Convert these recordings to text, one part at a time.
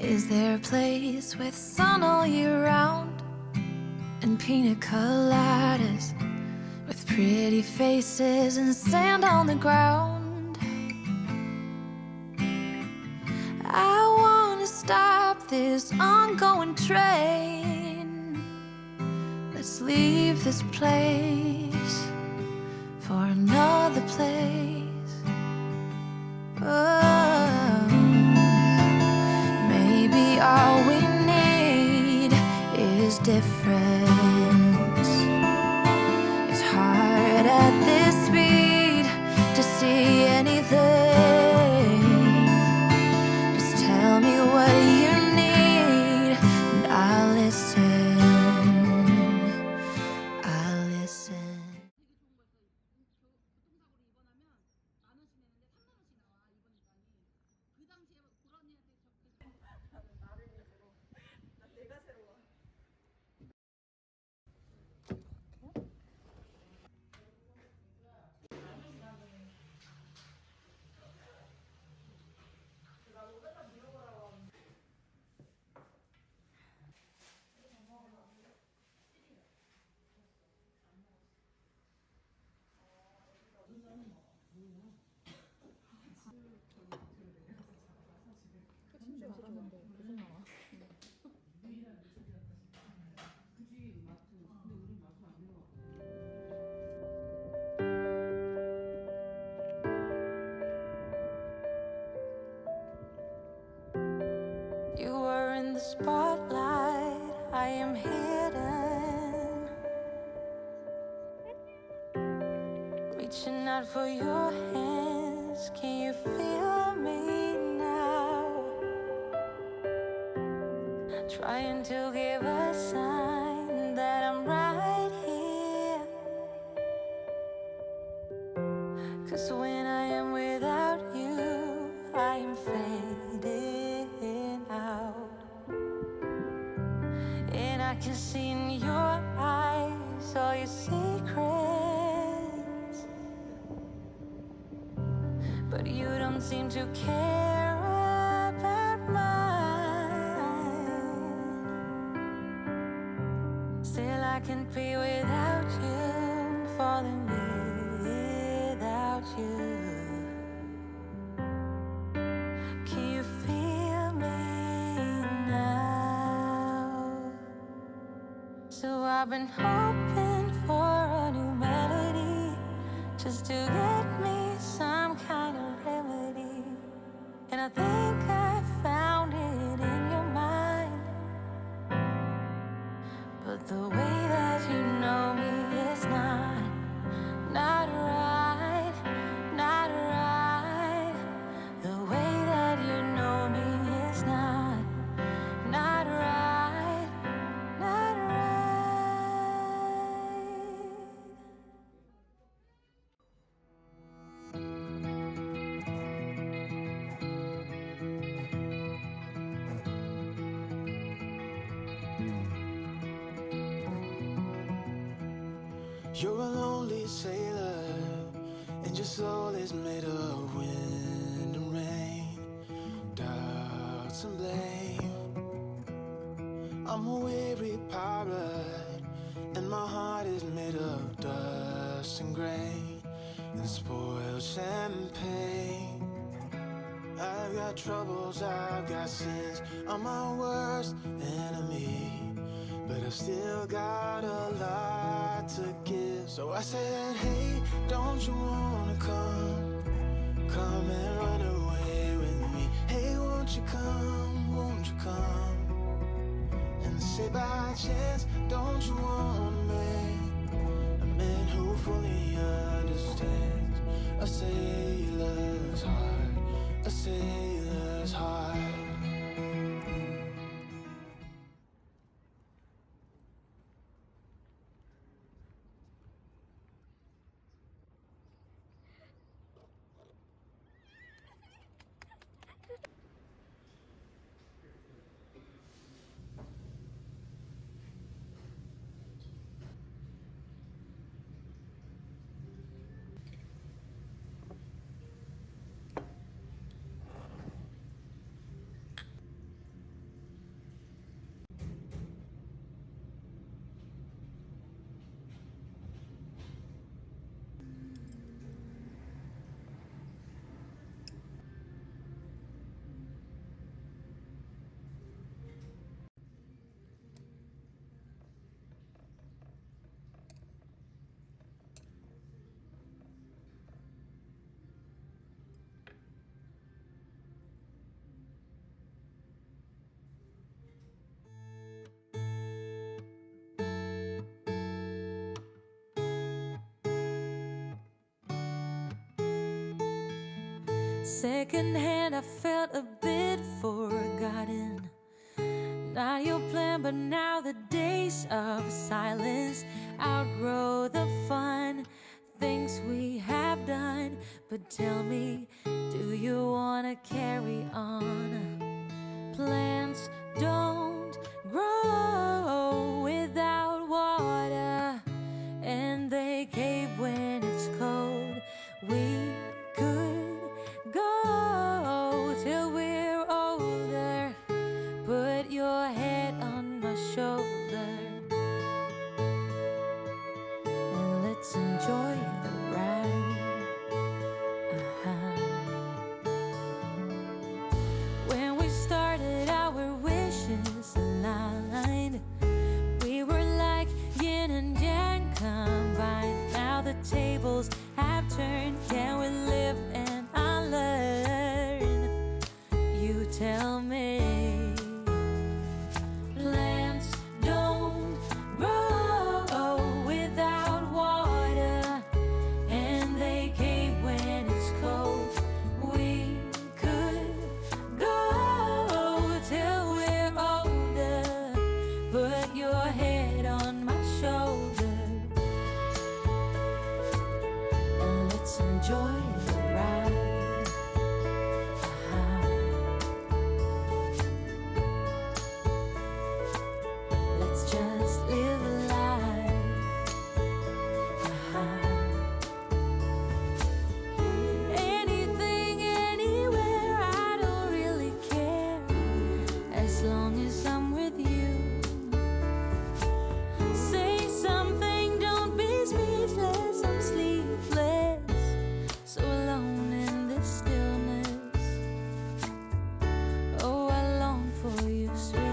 Is there a place with sun all year round and pina coladas with pretty faces and sand on the ground? I wanna stop this ongoing train. Let's leave this place for another place. Oh, maybe all we need is difference. It's hard at this speed to see anything. Just tell me what you need and I'll listen. I'll listen. You were in the spotlight, I am hidden. Reaching out for your hands, can you feel me now? Trying to give a sign that I'm right here. 'Cause when I am without you, I am fading out. And I can see in your eyes all your secrets, but you don't seem to care about mine. Still I can't be without you, falling without you. Can you feel me now? So I've been hoping for a new melody, just to get me some kind of remedy. And I think I found it in your mind, but the way that you know me is not right, not right. The way that you know me is not right, not right. You're a lonely sailor, and your soul is made of wind and rain, doubts and blame. I'm a weary pirate, and my heart is made of dust and grain and spoiled champagne. I've got troubles, I've got sins, I'm my worst enemy, but I've still got a lot to give. So I said, hey, don't you wanna come and run away with me? Hey, won't you come, won't you come? And say by chance, don't you wanna make a man who fully understands a sailor's heart, a sailor's heart. Secondhand, I felt a bit forgotten. Not your plan, but now the days of silence outgrow the fun things we have done. But tell me, do you wanna carry on? Plants don't grow without water, and they cave when it's cold. We could go till we're older. Put your head on my shoulder, and let's enjoy the ride. When we started, our wishes aligned. We were like yin and yang combined. Now the tables have turned. Can we live and unlearn? You tell me. Plants don't grow without water, and they cave when it's cold. We could go till we're older. Put your head on my shoulder, and let's enjoy the ride. Let's just live a life. Anything, anywhere, I don't really care, as long as I'm with you. Say something, don't be speechless. I'm sleepless, so alone in this stillness. Oh, I long for you, sweetness.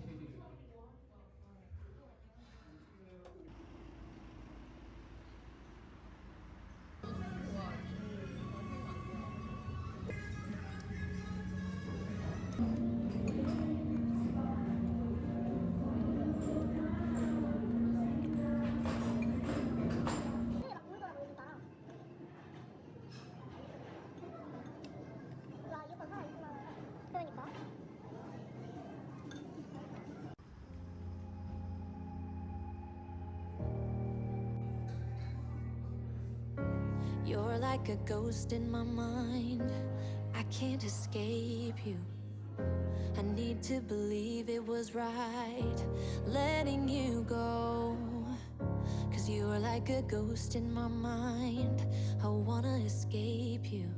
됐어 이제 먹어도 돼. 그러니까. You're like a ghost in my mind. I can't escape you. I need to believe it was right letting you go. 'Cause you're like a ghost in my mind. I wanna escape you,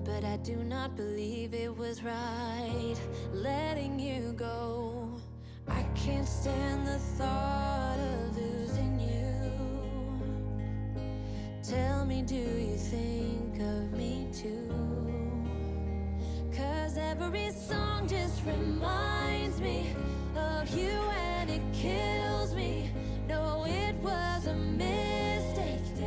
but I do not believe it was right letting you go. I can't stand the thought of losing you. Tell me, do you think of me too? 'Cause every song just reminds me of you, and it kills me. No, it was a mistake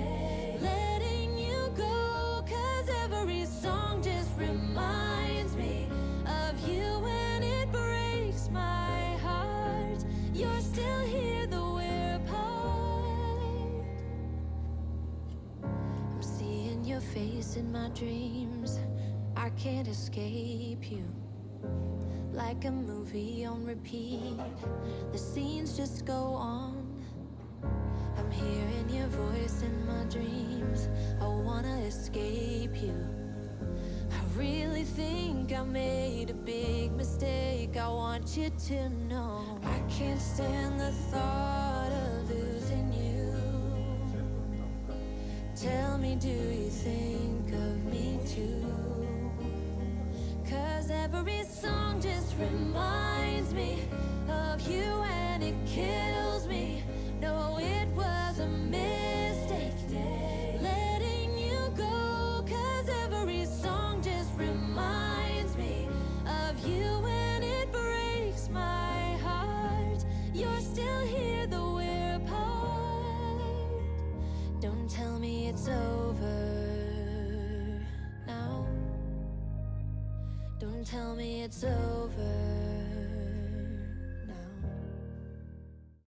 letting you go. 'Cause every song just reminds me of you, and it breaks my heart. You're still here, though we're apart. I'm seeing your face in my dreams. I can't escape you. Like a movie on repeat, the scenes just go on. I'm hearing your voice in my dreams. I wanna escape you. I really think I made a big mistake mistake, I want you to know I can't stand the thought of losing you. Tell me, do you think of me too? 'Cause every song just reminds me of you and it kills me. No, it was a mistake letting you go. 'Cause every song just reminds me of you and it breaks my heart. You're still here though we're apart. Don't tell me it's over now. Don't tell me it's over.